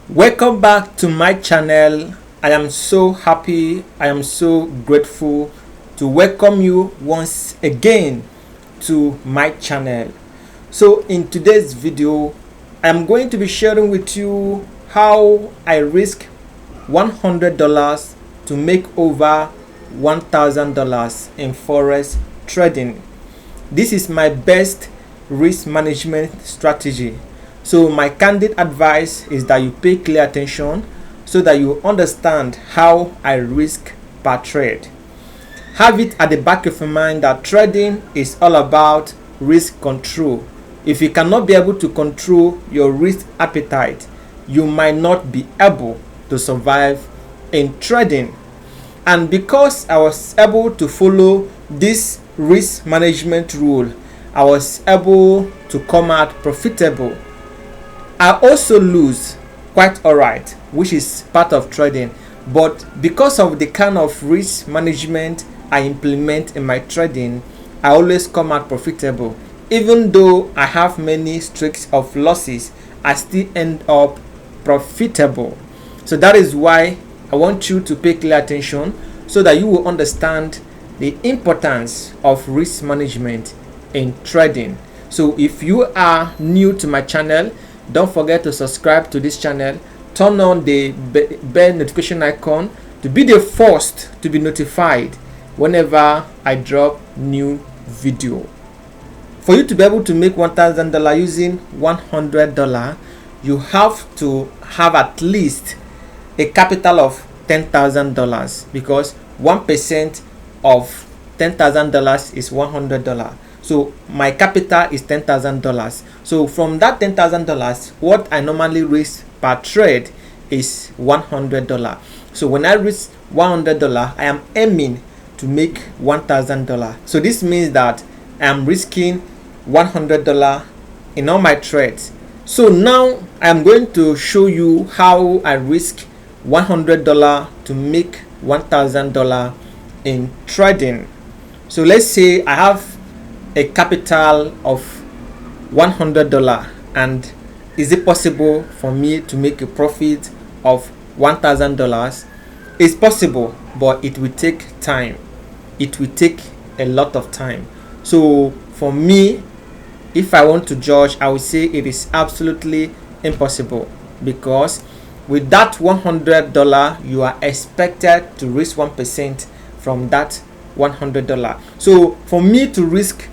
Welcome back to my channel. I am so happy, I am so grateful to welcome you once again to my channel. So in today's video, I am going to be sharing with you how I risk $100 to make over $1,000 in Forex trading. This is my best risk management strategy. So my candid advice is that you pay clear attention so that you understand how I risk per trade. Have it at the back of your mind that trading is all about risk control. If you cannot be able to control your risk appetite, you might not be able to survive in trading. And because I was able to follow this risk management rule, I was able to come out profitable. I also lose quite alright, which is part of trading, but because of the kind of risk management I implement in my trading, I always come out profitable. Even though I have many streaks of losses, I still end up profitable. So that is why I want you to pay clear attention so that you will understand the importance of risk management in trading. So if you are new to my channel, don't forget to subscribe to this channel, turn on the bell notification icon to be the first to be notified whenever I drop new video. For you to be able to make $1,000 using $100, you have to have at least a capital of $10,000 because 1% of $10,000 is $100. So my capital is $10,000. So from that $10,000, what I normally risk per trade is $100. So when I risk $100, I am aiming to make $1,000. So this means that I am risking $100 in all my trades. So now I am going to show you how I risk $100 to make $1,000 in trading. So let's say I have a capital of $100, and is it possible for me to make a profit of $1,000? It's possible, but it will take time. It will take a lot of time. So for me, if I want to judge, I would say it is absolutely impossible, because with that $100 you are expected to risk 1% from that $100. So for me to risk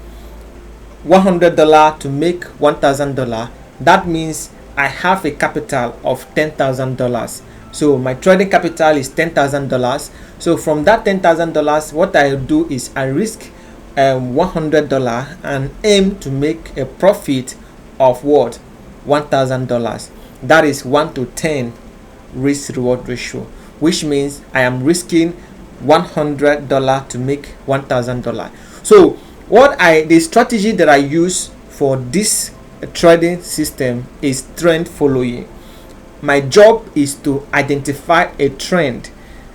$100 to make $1,000, that means I have a capital of $10,000. So my trading capital is $10,000. So from that $10,000, what I do is I risk $100 and aim to make a profit of what? $1,000. That is 1 to 10 risk reward ratio, which means I am risking $100 to make $1,000. So the strategy that I use for this trading system is trend following. My job is to identify a trend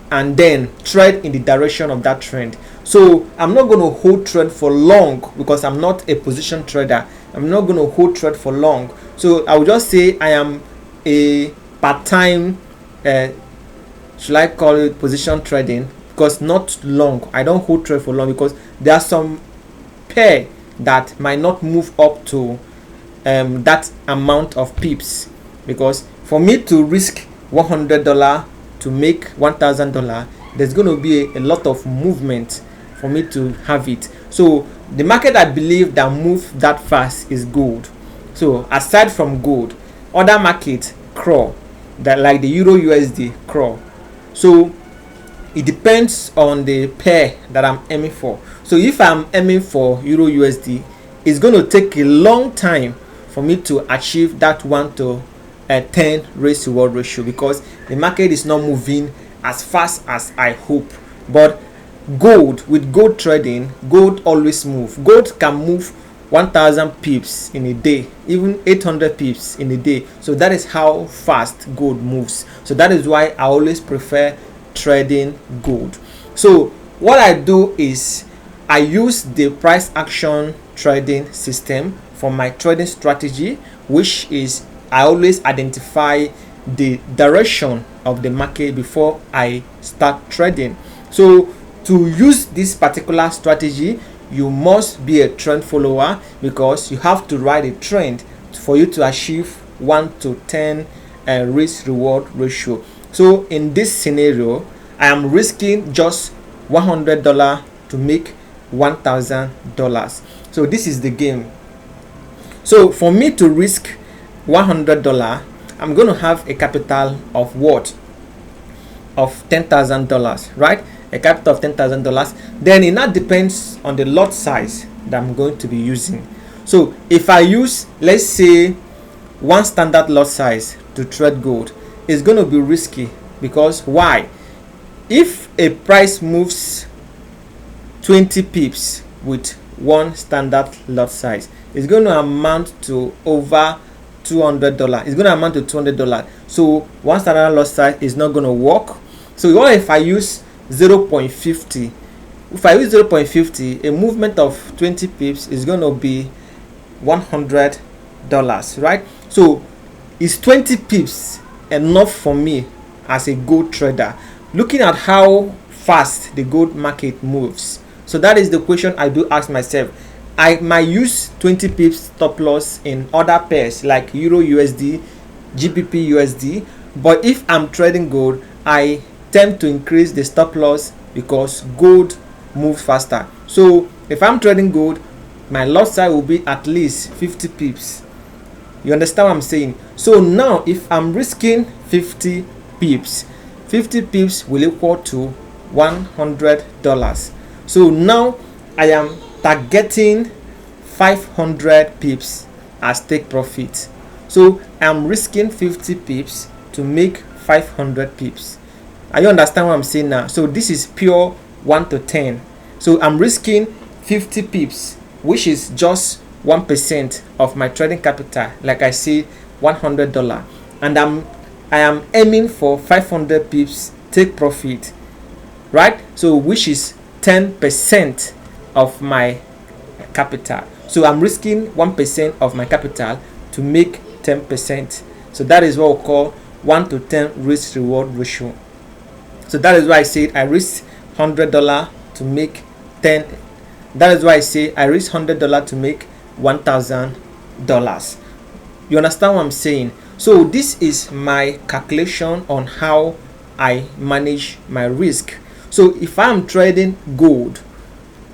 and then trade in the direction of that trend. So I'm not going to hold trade for long because I'm not a position trader. I'm not going to hold trade for long. So I will just say I am a part-time, should I call it position trading, because not long. I don't hold trade for long because there are some pair that might not move up to that amount of pips, because for me to risk $100 to make $1,000, there's going to be a lot of movement for me to have it. So the market I believe that move that fast is gold. So aside from gold, other markets crawl, that like the Euro USD crawl. So it depends on the pair that I'm aiming for. So if I'm aiming for Euro USD, it's going to take a long time for me to achieve that 1 to 10 risk reward ratio, because the market is not moving as fast as I hope. But with gold trading, gold always move. Gold can move 1,000 pips in a day, even 800 pips in a day. So that is how fast gold moves. So that is why I always prefer trading gold. So what I do is I use the price action trading system for my trading strategy, which is I always identify the direction of the market before I start trading. So to use this particular strategy, you must be a trend follower, because you have to ride a trend for you to achieve 1 to 10 risk reward ratio. So in this scenario, I am risking just $100 to make $1,000. So this is the game. So for me to risk $100, I'm going to have a capital of what? Of $10,000, right? A capital of $10,000. Then it now depends on the lot size that I'm going to be using. So if I use, let's say, one standard lot size to trade gold, it's going to be risky. Because why? If a price moves 20 pips with one standard lot size, it's going to amount to over $200. It's going to amount to $200. So one standard lot size is not going to work. So what if I use 0.50? If I use 0.50, a movement of 20 pips is going to be $100, right? So is 20 pips enough for me as a gold trader, looking at how fast the gold market moves? So that is the question I do ask myself. I might use 20 pips stop loss in other pairs like Euro USD, GBP USD, but if I'm trading gold, I tend to increase the stop loss because gold moves faster. So if I'm trading gold, my lot size will be at least 50 pips. You understand what I'm saying? So now if I'm risking 50 pips, 50 pips will equal to $100. So now I am targeting 500 pips as take profit. So I'm risking 50 pips to make 500 pips. Are you understand what I'm saying now? So this is pure 1 to 10. So I'm risking 50 pips, which is just 1% of my trading capital. Like I said, $100, and I am aiming for 500 pips take profit, right? So which is 10% of my capital. So I'm risking 1% of my capital to make 10%. So that is what we call 1 to 10 risk reward ratio. So that is why I said I risk $100 to make 10. That is why I say I risk $100 to make $1,000. You understand what I'm saying? So this is my calculation on how I manage my risk. So if I'm trading gold,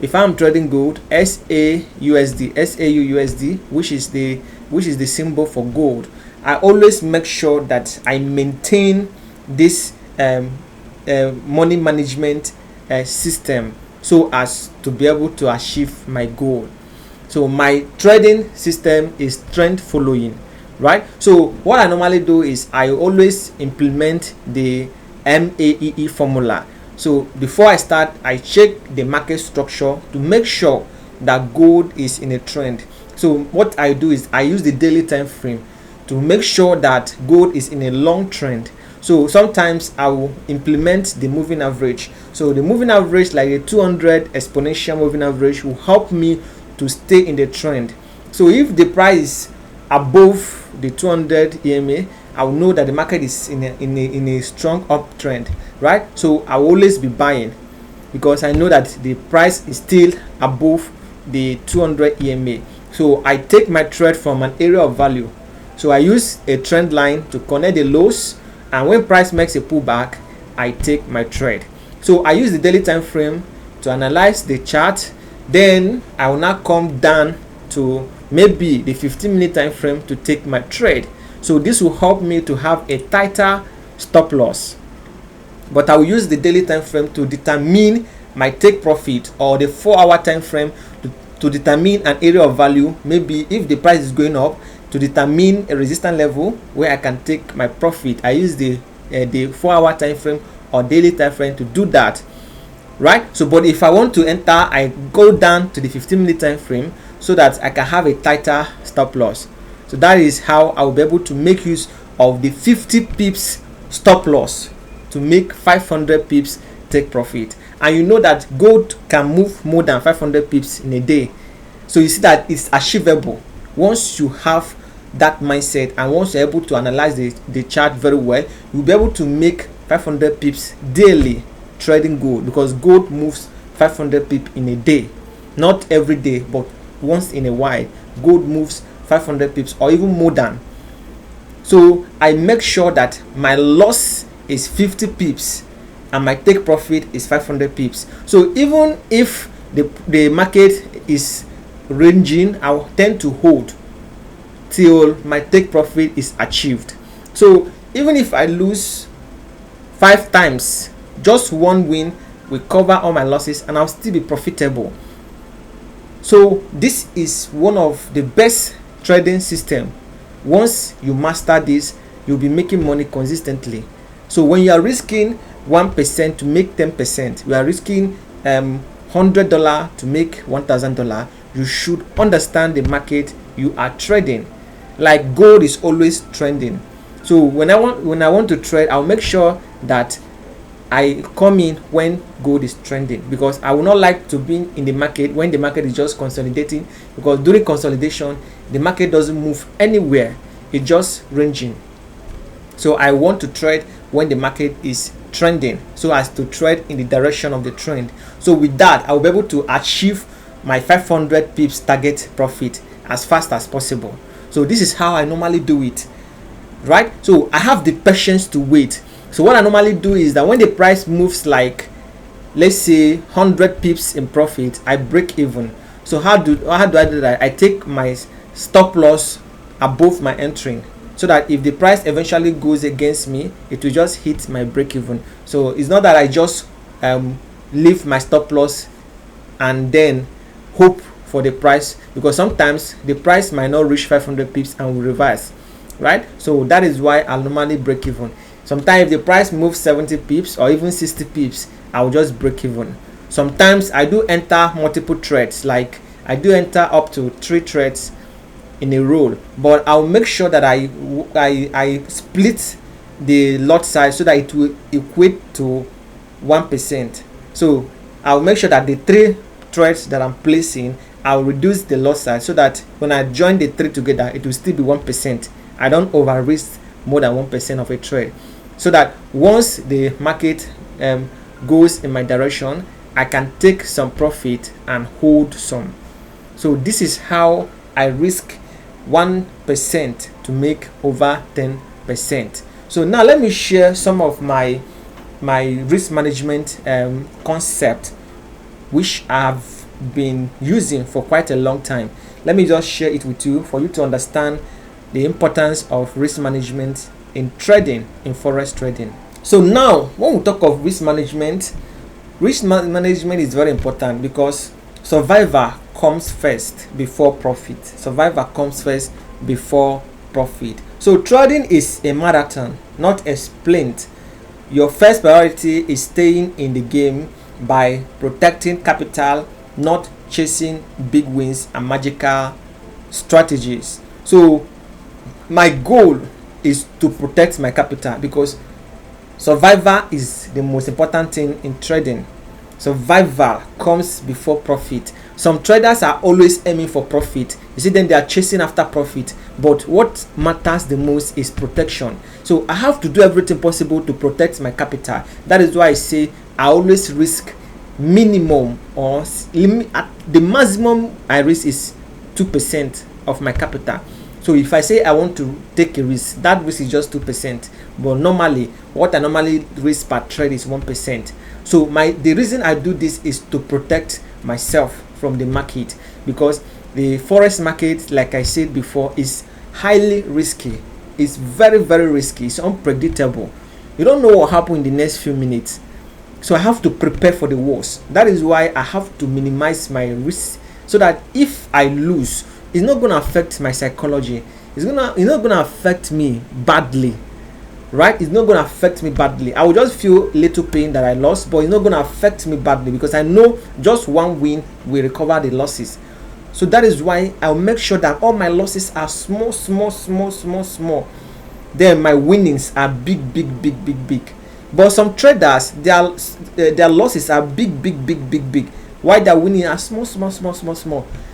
SAUSD, which is the symbol for gold, I always make sure that I maintain this money management system so as to be able to achieve my goal. So my trading system is trend following, right? So what I normally do is I always implement the MAEE formula. So before I start, I check the market structure to make sure that gold is in a trend. So what I do is I use the daily time frame to make sure that gold is in a long trend. So sometimes I will implement the moving average. So the moving average, like a 200 exponential moving average, will help me to stay in the trend. So if the price is above the 200 EMA, I will know that the market is in a strong uptrend, right? So I will always be buying because I know that the price is still above the 200 EMA. So I take my trade from an area of value. So I use a trend line to connect the lows, and when price makes a pullback, I take my trade. So I use the daily time frame to analyze the chart. Then I will now come down to maybe the 15-minute time frame to take my trade. So this will help me to have a tighter stop loss. But I will use the daily time frame to determine my take profit, or the 4-hour time frame to determine an area of value. Maybe if the price is going up, to determine a resistance level where I can take my profit. I use the 4-hour time frame or daily time frame to do that, right? So but if I want to enter, I go down to the 15-minute time frame so that I can have a tighter stop loss. So that is how I will be able to make use of the 50 pips stop loss to make 500 pips take profit. And you know that gold can move more than 500 pips in a day. So you see that it's achievable once you have that mindset, and once you're able to analyze the chart very well, you'll be able to make 500 pips daily trading gold, because gold moves 500 pips in a day. Not every day, but once in a while, gold moves 500 pips or even more than. So I make sure that my loss is 50 pips and my take profit is 500 pips. So even if the market is ranging, I'll tend to hold till my take profit is achieved. So even if I lose 5 times, just one win will cover all my losses and I'll still be profitable. So this is one of the best trading system. Once you master this, you'll be making money consistently. So when you are risking 1% to make 10%, you are risking $100 to make $1,000. You should understand the market you are trading. Like gold is always trending. So when I want to trade, I'll make sure that I come in when gold is trending, because I would not like to be in the market when the market is just consolidating, because during consolidation the market doesn't move anywhere, it's just ranging. So I want to trade when the market is trending, so as to trade in the direction of the trend. So with that, I'll be able to achieve my 500 pips target profit as fast as possible. So this is how I normally do it, right? So I have the patience to wait. So what I normally do is that when the price moves like, let's say 100 pips in profit, I break even. So how do I do that? I take my stop loss above my entering, so that if the price eventually goes against me, it will just hit my break even. So it's not that I just leave my stop loss and then hope for the price, because sometimes the price might not reach 500 pips and will reverse, right? So that is why I'll normally break even. Sometimes if the price moves 70 pips or even 60 pips, I'll just break even. Sometimes I do enter multiple trades, like I do enter up to 3 trades in a row, but I'll make sure that I split the lot size so that it will equate to 1%. So I'll make sure that the 3 trades that I'm placing, I'll reduce the lot size so that when I join the 3 together, it will still be 1%. I don't over risk more than 1% of a trade, so that once the market goes in my direction, I can take some profit and hold some. So this is how I risk 1% to make over 10%. So now let me share some of my risk management concept, which I've been using for quite a long time. Let me just share it with you for you to understand the importance of risk management in trading, in forex trading. So now when we talk of risk management is very important, because survival comes first before profit. Survival comes first before profit. So trading is a marathon, not a sprint. Your first priority is staying in the game by protecting capital, not chasing big wins and magical strategies. So my goal is to protect my capital, because survival is the most important thing in trading. Survival comes before profit. Some traders are always aiming for profit. You see them, they are chasing after profit, but what matters the most is protection. So I have to do everything possible to protect my capital. That is why I say I always risk minimum, or the maximum I risk is 2% of my capital. So if I say I want to take a risk, that risk is just 2%. But normally, what I normally risk per trade is 1%. So the reason I do this is to protect myself from the market, because the forex market, like I said before, is highly risky. It's very, very risky. It's unpredictable. You don't know what happens in the next few minutes. So I have to prepare for the worst. That is why I have to minimize my risk, so that if I lose, it's not going to affect my psychology. It's not going to affect me badly, right? It's not going to affect me badly. I will just feel little pain that I lost, but it's not going to affect me badly, because I know just one win will recover the losses. So that is why I'll make sure that all my losses are small. Then my winnings are big. But some traders, their losses are big. While their winning are small.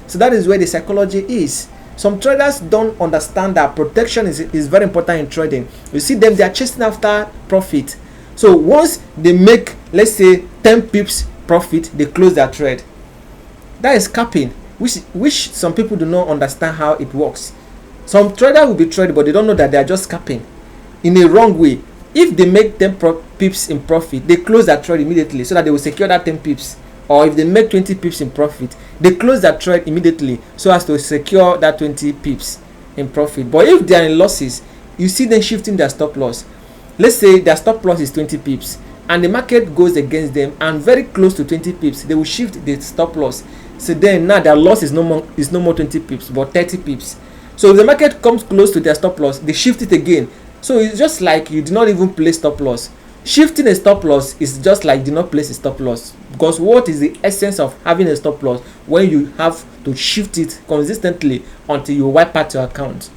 So that is where the psychology is. Some traders don't understand that protection is very important in trading. You see them, they are chasing after profit. So once they make, let's say, 10 pips profit, they close their trade. That is capping, which some people do not understand how it works. Some trader will be trading, but they don't know that they are just capping in a wrong way. If they make 10 pips in profit, they close their trade immediately so that they will secure that 10 pips. Or if they make 20 pips in profit, they close that trade immediately so as to secure that 20 pips in profit. But if they are in losses, you see them shifting their stop loss. Let's say their stop loss is 20 pips and the market goes against them and very close to 20 pips, they will shift the stop loss. So then now their loss is no more 20 pips but 30 pips. So if the market comes close to their stop loss, they shift it again. So it's just like you did not even place stop loss. Shifting a stop loss is just like you did not place a stop loss, because what is the essence of having a stop loss when you have to shift it consistently until you wipe out your account?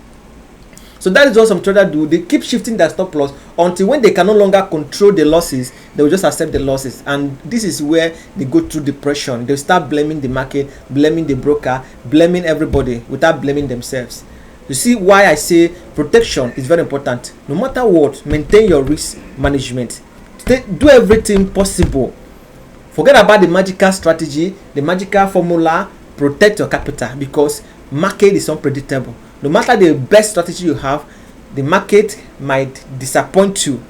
So that is what some traders do. They keep shifting their stop loss until when they can no longer control the losses, they will just accept the losses. And this is where they go through depression. They start blaming the market, blaming the broker, blaming everybody without blaming themselves. You see why I say protection is very important. No matter what, maintain your risk management. Do everything possible. Forget about the magical strategy, the magical formula. Protect your capital, because market is unpredictable. No matter the best strategy you have, the market might disappoint you.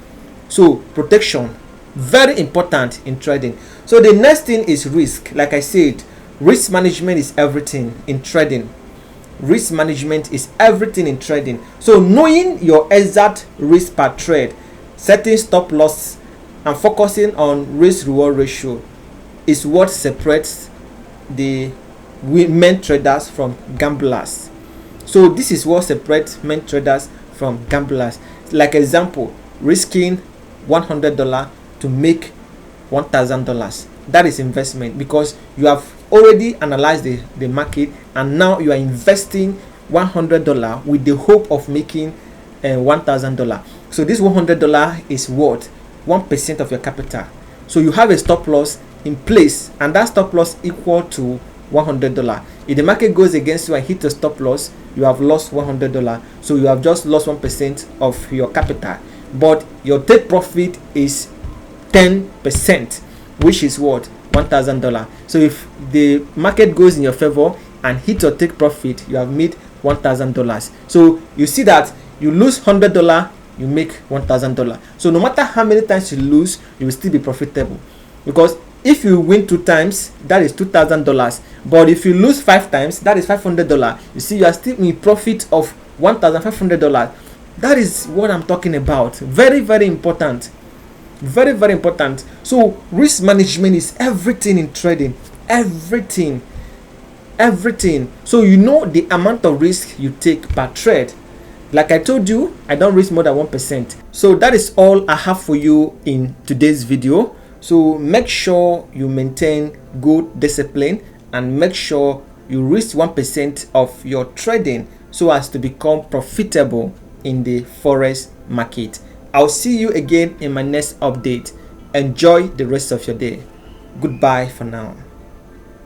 So protection, very important in trading. So the next thing is risk. Like I said, risk management is everything in trading. Risk management is everything in trading. So knowing your exact risk per trade, setting stop loss, and focusing on risk reward ratio is what separates the men traders from gamblers. So this is what separates men traders from gamblers. Like example, risking $100 to make $1,000. That is investment, because you have already analyzed the market and now you are investing $100 with the hope of making $1,000. So this $100 is worth 1% of your capital. So you have a stop loss in place, and that stop loss equal to $100. If the market goes against you and hit a stop loss, you have lost $100. So you have just lost 1% of your capital, but your take profit is 10%, which is what? $1,000. So if the market goes in your favor and hit your take profit, you have made $1,000. So you see that you lose $100, you make $1,000. So no matter how many times you lose, you will still be profitable, because if you win 2 times, that is $2,000. But if you lose 5 times, that is $500. You see, you are still in profit of $1,500. That is what I'm talking about. Very, very important. Very, very important. So risk management is everything in trading. Everything. So you know the amount of risk you take per trade. Like I told you, I don't risk more than 1%. So that is all I have for you in today's video. So make sure you maintain good discipline and make sure you risk 1% of your trading so as to become profitable in the Forex market. I'll see you again in my next update. Enjoy the rest of your day. Goodbye for now.